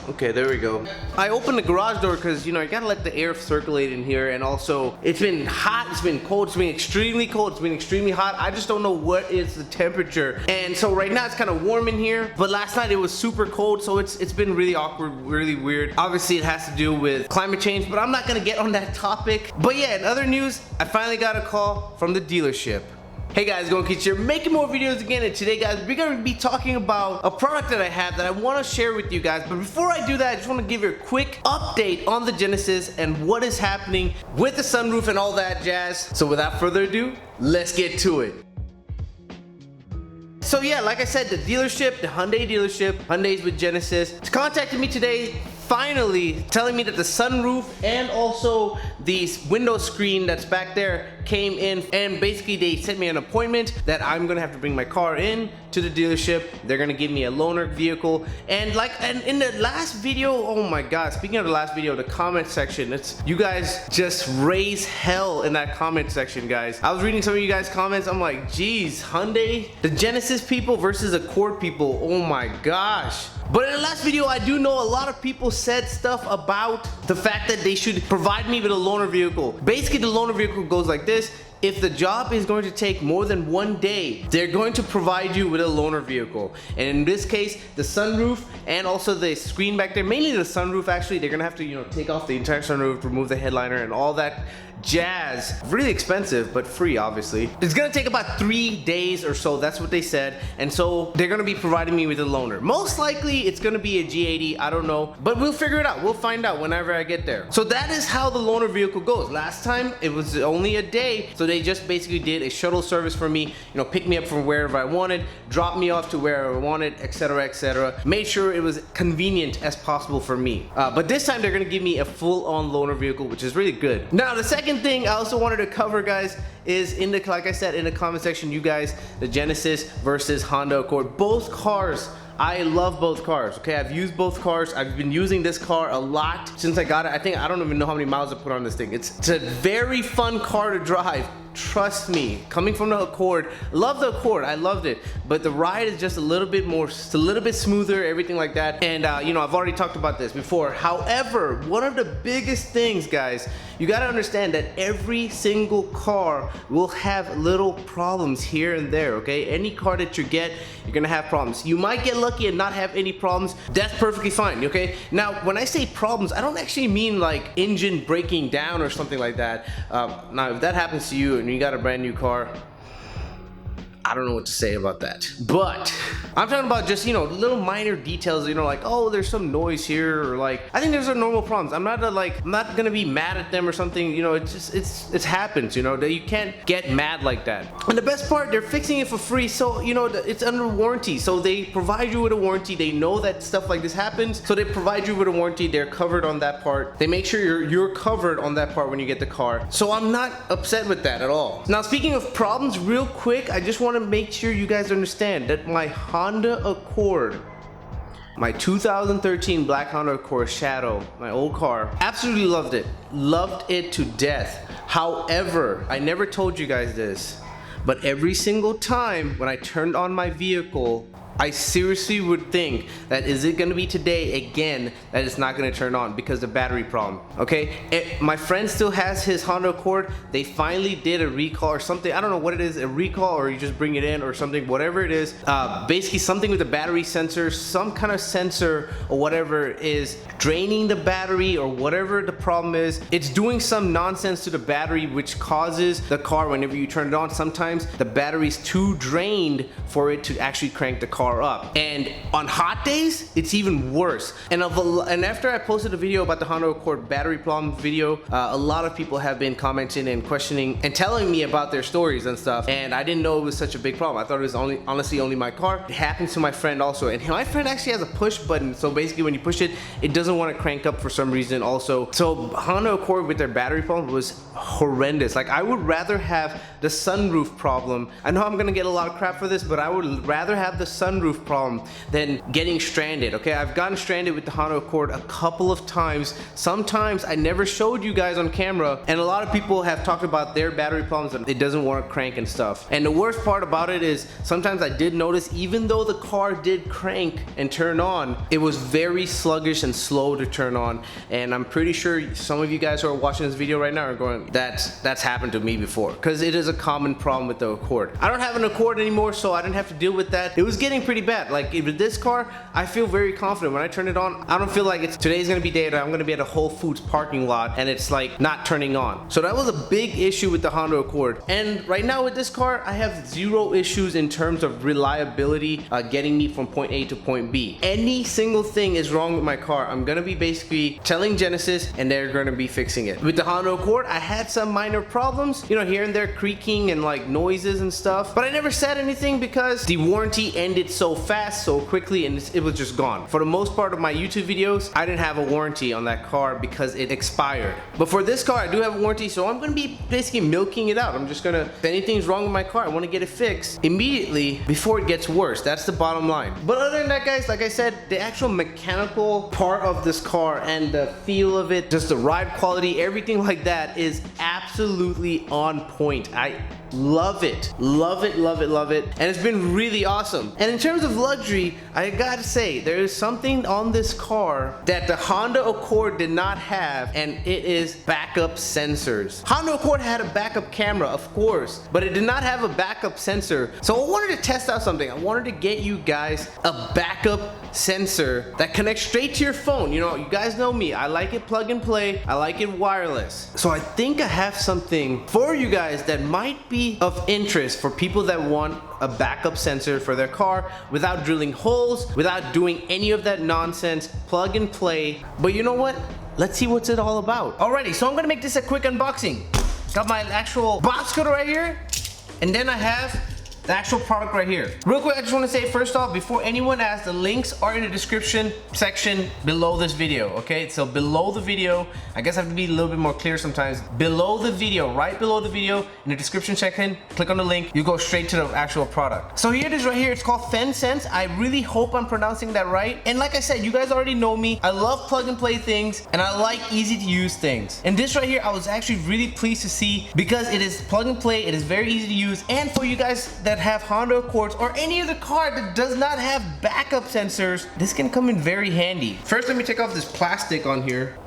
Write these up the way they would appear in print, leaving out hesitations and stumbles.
Okay, there we go. I opened the garage door because, you know, you gotta let the air circulate in here, and also it's been hot, it's been cold, it's been extremely cold, it's been extremely hot. I just don't know what is the temperature. And so right now it's kind of warm in here, but last night it was super cold, so it's been really awkward, really weird. Obviously it has to do with climate change, but I'm not gonna get on that topic. But yeah, in other news, I finally got a call from the dealership. Hey guys, Going Kids here, making more videos again, and today guys, we're going to be talking about a product that I have that I want to share with you guys. But before I do that, I just want to give you a quick update on the Genesis and what is happening with the sunroof and all that jazz. So without further ado, let's get to it. So yeah, like I said, the dealership, the Hyundai dealership, Hyundai's with Genesis, contacted me today, finally telling me that the sunroof and also the window screen that's back there came in, and basically they sent me an appointment that I'm gonna have to bring my car in to the dealership. They're gonna give me a loaner vehicle, and in the last video, oh my god, speaking of the last video, the comment section, you guys just raise hell in that comment section, guys. I was reading some of you guys' comments, I'm like, geez, Hyundai, the Genesis people versus Accord people, oh my gosh. But in the last video, I do know a lot of people said stuff about the fact that they should provide me with a loaner vehicle. Basically, the loaner vehicle goes like this. If the job is going to take more than 1 day, they're going to provide you with a loaner vehicle. And in this case, the sunroof and also the screen back there, mainly the sunroof actually, they're gonna have to, you know, take off the entire sunroof, remove the headliner and all that jazz. Really expensive, but free, obviously. It's gonna take about 3 days or so, that's what they said. And so they're gonna be providing me with a loaner. Most likely it's gonna be a G80, I don't know, but we'll figure it out. We'll find out whenever I get there. So that is how the loaner vehicle goes. Last time it was only a day, so they just basically did a shuttle service for me, you know, pick me up from wherever I wanted, drop me off to wherever I wanted, etc., etc. Made sure it was convenient as possible for me. But this time they're gonna give me a full-on loaner vehicle, which is really good. Now the second thing I also wanted to cover, guys, is like I said in the comment section, you guys, the Genesis versus Honda Accord, both cars. I love both cars, okay? I've used both cars. I've been using this car a lot since I got it. I don't even know how many miles I put on this thing. It's a very fun car to drive. Trust me, coming from the Accord, love the Accord, I loved it, but the ride is just a little bit more, just a little bit smoother, everything like that. And you know, I've already talked about this before. However, one of the biggest things, guys, you gotta understand that every single car will have little problems here and there, okay? Any car that you get, you're gonna have problems. You might get lucky and not have any problems. That's perfectly fine, okay? Now, when I say problems, I don't actually mean like engine breaking down or something like that. Now, if that happens to you and you got a brand new car, I don't know what to say about that. But I'm talking about just, you know, little minor details, you know, like, oh, there's some noise here, or like, I think there's a normal problems. I'm not gonna be mad at them or something, you know, it happens, you know, that you can't get mad like that. And the best part, they're fixing it for free, so, you know, it's under warranty, so they provide you with a warranty. They know that stuff like this happens, so they provide you with a warranty. They're covered on that part. They make sure you're covered on that part when you get the car. So I'm not upset with that at all. Now, speaking of problems, real quick, I just want to make sure you guys understand that my Honda Accord, my 2013 black Honda Accord Shadow, my old car, absolutely loved it to death. However, I never told you guys this, but every single time when I turned on my vehicle, I seriously would think that, is it gonna be today again that it's not gonna turn on because of the battery problem, okay? My friend still has his Honda Accord. They finally did a recall or something. I don't know what it is, a recall, or you just bring it in or something, whatever it is. Basically something with the battery sensor, some kind of sensor or whatever is draining the battery or whatever the problem is. It's doing some nonsense to the battery, which causes the car, whenever you turn it on, sometimes the battery's too drained for it to actually crank the car up. And on hot days, it's even worse. And after I posted a video about the Honda Accord battery problem video, a lot of people have been commenting and questioning and telling me about their stories and stuff. And I didn't know it was such a big problem. I thought it was honestly only my car. It happens to my friend also. And my friend actually has a push button. So basically when you push it, it doesn't want to crank up for some reason also. So Honda Accord with their battery problem was horrendous. Like, I would rather have the sunroof problem. I know I'm gonna get a lot of crap for this, but I would rather have the sunroof sunroof problem than getting stranded, okay? I've gotten stranded with the Honda Accord a couple of times. Sometimes I never showed you guys on camera, and a lot of people have talked about their battery problems and it doesn't want to crank and stuff. And the worst part about it is sometimes I did notice, even though the car did crank and turn on, it was very sluggish and slow to turn on. And I'm pretty sure some of you guys who are watching this video right now are going, that's happened to me before, because it is a common problem with the Accord. I don't have an Accord anymore, so I didn't have to deal with that. It was getting pretty bad. Like with this car, I feel very confident when I turn it on. I don't feel like today's gonna be day that I'm gonna be at a Whole Foods parking lot and it's like not turning on. So that was a big issue with the Honda Accord. And right now with this car, I have zero issues in terms of reliability, getting me from point A to point B. Any single thing is wrong with my car, I'm gonna be basically telling Genesis and they're gonna be fixing it. With the Honda Accord, I had some minor problems, you know, here and there, creaking and like noises and stuff, but I never said anything because the warranty ended so fast, so quickly, and it was just gone. For the most part of my YouTube videos, I didn't have a warranty on that car because it expired. But for this car, I do have a warranty, so I'm gonna be basically milking it out. I'm just gonna, if anything's wrong with my car, I wanna get it fixed immediately before it gets worse. That's the bottom line. But other than that, guys, like I said, the actual mechanical part of this car and the feel of it, just the ride quality, everything like that is absolutely on point. I love it, love it, love it, love it, and it's been really awesome. And in terms of luxury, I gotta say, there is something on this car that the Honda Accord did not have, and it is backup sensors. Honda Accord had a backup camera, of course, but it did not have a backup sensor. So I wanted to test out something. I wanted to get you guys a backup sensor that connects straight to your phone. You know, you guys know me, I like it plug and play, I like it wireless. So I think I have something for you guys that might be of interest for people that want a backup sensor for their car without drilling holes, without doing any of that nonsense, plug and play. But you know what? Let's see what's it all about. Alrighty, so I'm gonna make this a quick unboxing. Got my actual box cutter right here, and then I have the actual product right here. Real quick, I just want to say first off, before anyone asks, the links are in the description section below this video, okay? So below the video, I guess I have to be a little bit more clear sometimes. Below the video, right below the video, in the description section, click on the link, you go straight to the actual product. So here it is right here, it's called FenSens. I really hope I'm pronouncing that right. And like I said, you guys already know me. I love plug and play things, and I like easy to use things. And this right here, I was actually really pleased to see, because it is plug and play, it is very easy to use, and for you guys that have Honda Accords or any other car that does not have backup sensors, this can come in very handy. First, let me take off this plastic on here.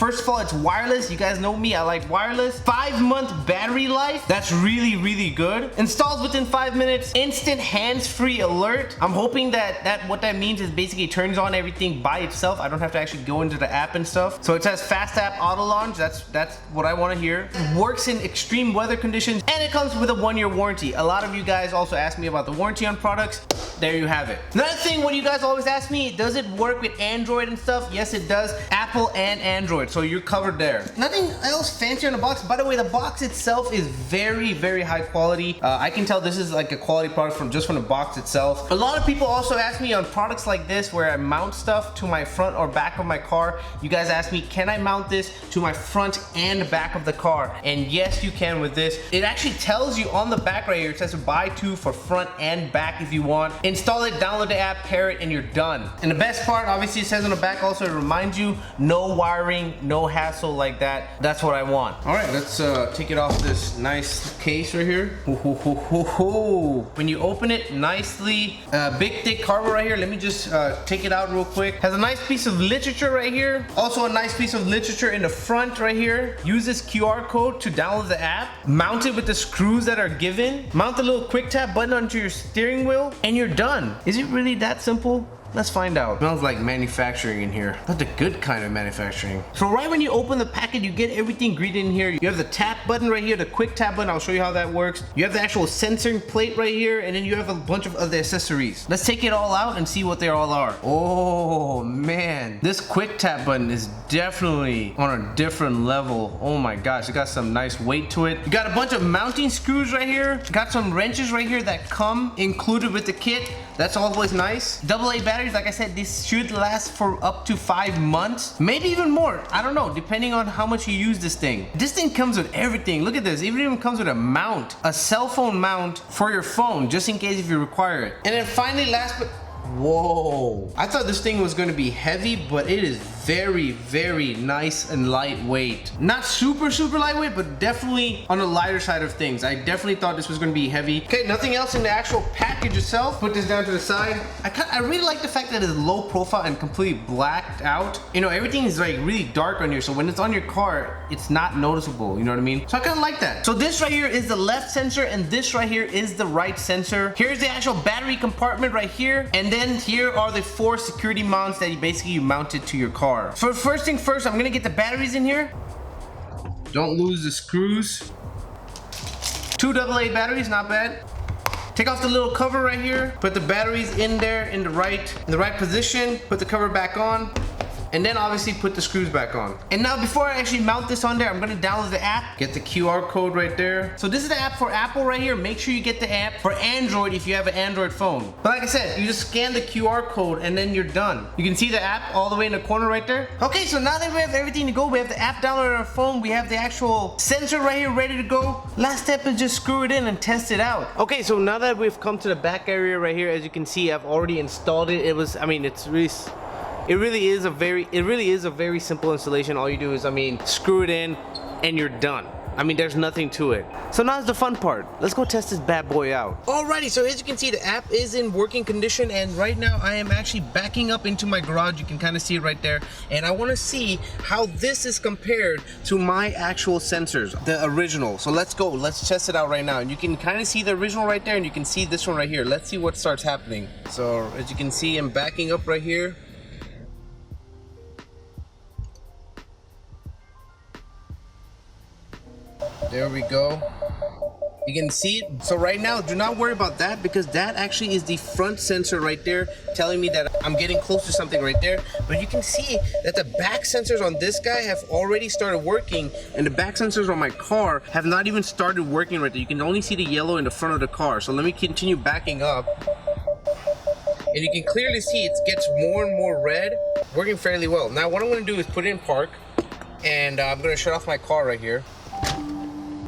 First of all, it's wireless. You guys know me, I like wireless. 5-month battery life. That's really, really good. Installs within 5 minutes. Instant hands-free alert. I'm hoping that what that means is basically it turns on everything by itself. I don't have to actually go into the app and stuff. So it says fast app auto launch. That's what I want to hear. It works in extreme weather conditions, and it comes with a 1-year warranty. A lot of you guys also ask me about the warranty on products. There you have it. Another thing, what you guys always ask me, does it work with Android and stuff? Yes, it does. Apple and Android. So you're covered there. Nothing else fancy on the box. By the way, the box itself is very, very high quality. I can tell this is like a quality product from the box itself. A lot of people also ask me on products like this where I mount stuff to my front or back of my car. You guys ask me, can I mount this to my front and back of the car? And yes, you can with this. It actually tells you on the back right here, it says to buy 2 for front and back if you want. Install it, download the app, pair it, and you're done. And the best part, obviously it says on the back also, it reminds you, no wiring, no hassle like that. That's what I want. All right, let's take it off this nice case right here. When you open it nicely, big thick cardboard right here. Let me just take it out real quick. Has a nice piece of literature right here. Also a nice piece of literature in the front right here. Use this QR code to download the app. Mount it with the screws that are given. Mount the little quick tap button onto your steering wheel, and you're done. Is it really that simple? Let's find out. Smells like manufacturing in here. Not the good kind of manufacturing. So right when you open the packet, you get everything greeted in here. You have the tap button right here, the quick tap button. I'll show you how that works. You have the actual sensing plate right here, and then you have a bunch of other accessories. Let's take it all out and see what they all are. Oh man, this quick tap button is definitely on a different level. Oh my gosh, it got some nice weight to it. You got a bunch of mounting screws right here. Got some wrenches right here that come included with the kit. That's always nice. AA batteries, like I said, this should last for up to 5 months, maybe even more. I don't know, depending on how much you use this thing. This thing comes with everything. Look at this. It even comes with a mount, a cell phone mount for your phone, just in case if you require it. And then finally, last but whoa, I thought this thing was going to be heavy, but it is very, very nice and lightweight. Not super lightweight, but definitely on the lighter side of things. I definitely thought this was going to be heavy. Okay, nothing else in the actual package itself. Put this down to the side. I really like the fact that it's low profile and completely blacked out. You know, everything is like really dark on here, so when it's on your car, it's not noticeable, you know what I mean? So I kind of like that. So this right here is the left sensor, and this right here is the right sensor. Here's the actual battery compartment right here, and then here are the 4 security mounts that you mounted to your car. For first thing first, I'm gonna get the batteries in here. Don't lose the screws. 2 AA batteries, not bad. Take off the little cover right here. Put the batteries in there in the right position. Put the cover back on. And then obviously put the screws back on. And now before I actually mount this on there, I'm gonna download the app, get the QR code right there. So this is the app for Apple right here. Make sure you get the app for Android if you have an Android phone. But like I said, you just scan the QR code and then you're done. You can see the app all the way in the corner right there. Okay, so now that we have everything to go, we have the app downloaded on our phone, we have the actual sensor right here ready to go. Last step is just screw it in and test it out. Okay, so now that we've come to the back area right here, as you can see, I've already installed it. It really is a very simple installation. All you do is, screw it in and you're done. There's nothing to it. So now's the fun part. Let's go test this bad boy out. Alrighty, so as you can see, the app is in working condition, and right now I am actually backing up into my garage. You can kind of see it right there. And I want to see how this is compared to my actual sensors, the original. So let's go, let's test it out right now. And you can kind of see the original right there, and you can see this one right here. Let's see what starts happening. So as you can see, I'm backing up right here. There we go. You can see it. So right now, do not worry about that, because that actually is the front sensor right there telling me that I'm getting close to something right there. But you can see that the back sensors on this guy have already started working, and the back sensors on my car have not even started working right there. You can only see the yellow in the front of the car. So let me continue backing up. And you can clearly see it gets more and more red, working fairly well. Now what I'm gonna do is put it in park, and I'm gonna shut off my car right here.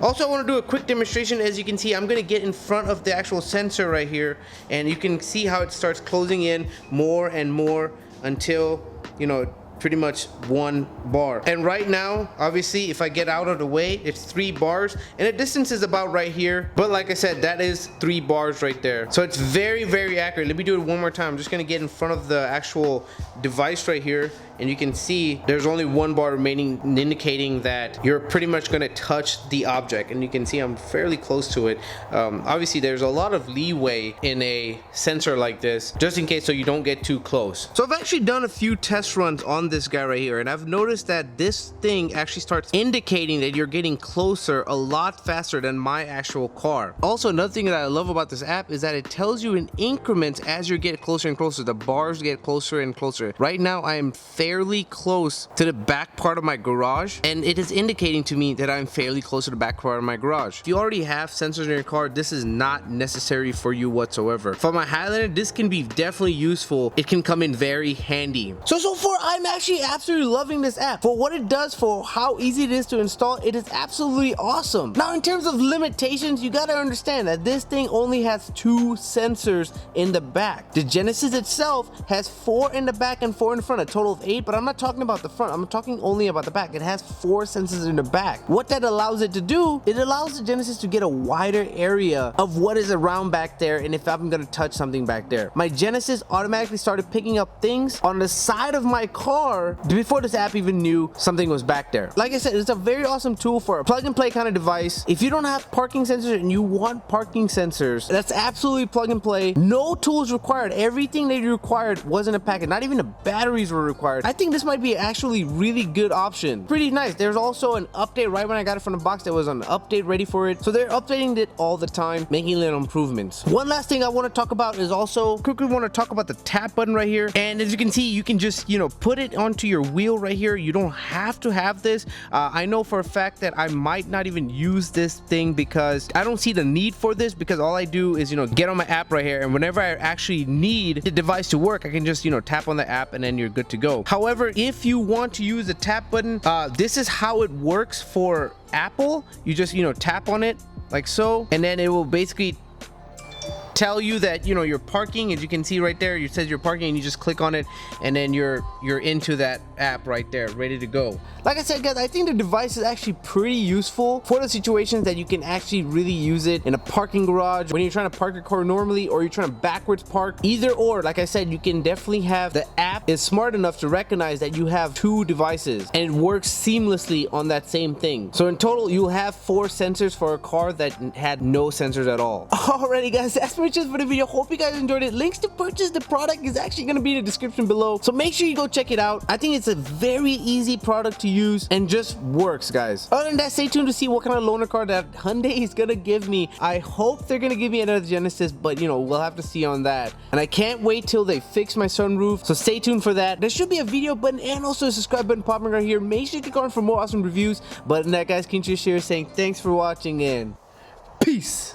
Also, I want to do a quick demonstration. As you can see, I'm going to get in front of the actual sensor right here, and you can see how it starts closing in more and more until, you know, pretty much 1 bar. And right now, obviously, if I get out of the way, it's 3 bars, and the distance is about right here. But like I said, that is 3 bars right there. So it's very, very accurate. Let me do it one more time. I'm just gonna get in front of the actual device right here, and you can see there's only 1 bar remaining, indicating that you're pretty much gonna touch the object. And you can see I'm fairly close to it. Obviously, there's a lot of leeway in a sensor like this, just in case so you don't get too close. So I've actually done a few test runs on this guy right here, and I've noticed that this thing actually starts indicating that you're getting closer a lot faster than my actual car. Also, another thing that I love about this app is that it tells you in increments as you get closer and closer. The bars get closer and closer. Right now I am fairly close to the back part of my garage, and it is indicating to me that I'm fairly close to the back part of my garage. If you already have sensors in your car, this is not necessary for you whatsoever. For my Highlander, this can be definitely useful. It can come in very handy. So far I'm actually absolutely loving this app. For what it does, for how easy it is to install, it is absolutely awesome. Now in terms of limitations, you gotta understand that this thing only has 2 sensors in the back. The Genesis itself has 4 in the back and 4 in the front, a total of 8, but I'm not talking about the front, I'm talking only about the back. It has 4 sensors in the back. What that allows it to do, it allows the Genesis to get a wider area of what is around back there, and if I'm gonna touch something back there. My Genesis automatically started picking up things on the side of my car before this app even knew something was back there. Like I said, it's a very awesome tool for a plug and play kind of device. If you don't have parking sensors and you want parking sensors, that's absolutely plug and play. No tools required. Everything that you required was in a packet. Not even the batteries were required. I think this might be actually really good option. Pretty nice. There's also an update right when I got it from the box. There was an update ready for it. So they're updating it all the time, making little improvements. One last thing I want to talk about is also quickly want to talk about the tap button right here. And as you can see, you can just, you know, put it right onto your wheel right here. You don't have to have this. I know for a fact that I might not even use this thing because I don't see the need for this, because all I do is, you know, get on my app right here, and whenever I actually need the device to work, I can just, you know, tap on the app and then you're good to go. However, if you want to use the tap button, this is how it works for Apple. You just, you know, tap on it like so, and then it will basically tell you that, you know, you're parking. As you can see right there, it says you're parking, and you just click on it, and then you're into that app right there, ready to go. Like I said, guys, I think the device is actually pretty useful for the situations that you can actually really use it in a parking garage, when you're trying to park your car normally, or you're trying to backwards park. Either or, like I said, you can definitely have the app is smart enough to recognize that you have two devices, and it works seamlessly on that same thing. So in total, you'll have 4 sensors for a car that had no sensors at all. Alrighty, guys, that's just for the video. Hope you guys enjoyed it. Links to purchase the product is actually going to be in the description below, so make sure you go check it out. I think it's a very easy product to use and just works, guys. Other than that, stay tuned to see what kind of loaner car that Hyundai is gonna give me. I hope they're gonna give me another Genesis, but you know, we'll have to see on that. And I can't wait till they fix my sunroof, so stay tuned for that. There should be a video button and also a subscribe button popping right here. Make sure you click on for more awesome reviews. But in that, guys, KLEANTRIX here saying thanks for watching and peace.